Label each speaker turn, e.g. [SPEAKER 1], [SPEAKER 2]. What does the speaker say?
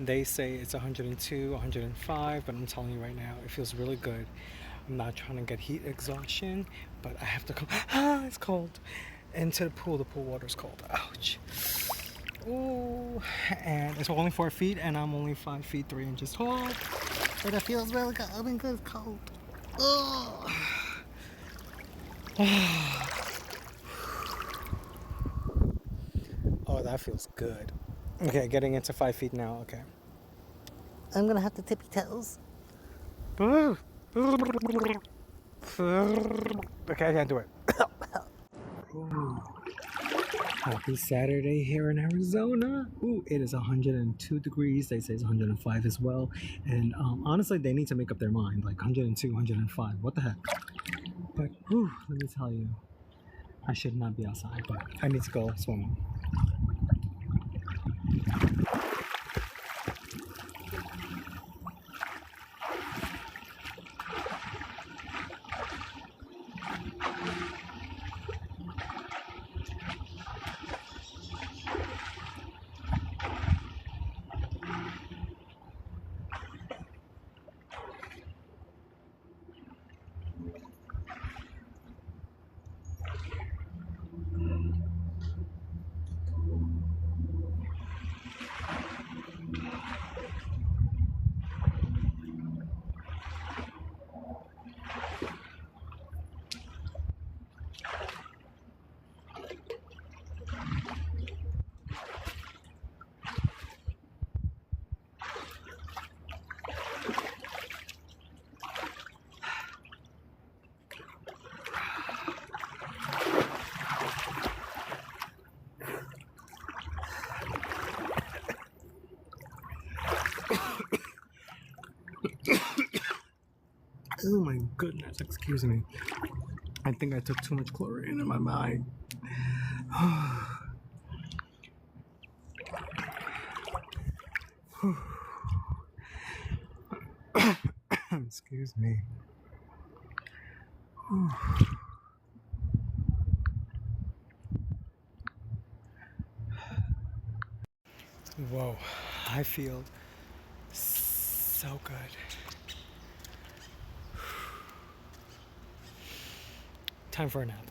[SPEAKER 1] They say it's 102, 105, but I'm telling you right now, it feels really good. I'm not trying to get heat exhaustion, but I have to come. Ah, it's cold. Into the pool. The pool water's cold. Ouch. Ooh. And it's only 4 feet, and I'm only 5 feet 3 inches tall. But it feels really good. I mean, it's cold. Ugh. Oh, that feels good. Okay, getting into 5 feet now. Okay. I'm gonna have to tippy toes. Okay, I can't do it. Ooh. Happy Saturday here in Arizona. Ooh, it is 102 degrees. They say it's 105 as well. And honestly, they need to make up their mind. Like 102, 105. What the heck? But whew, let me tell you, I should not be outside, but I need to go swimming. Oh my goodness, excuse me. I think I took too much chlorine in my mind. Excuse me. Whoa, I feel so good. Time for a nap.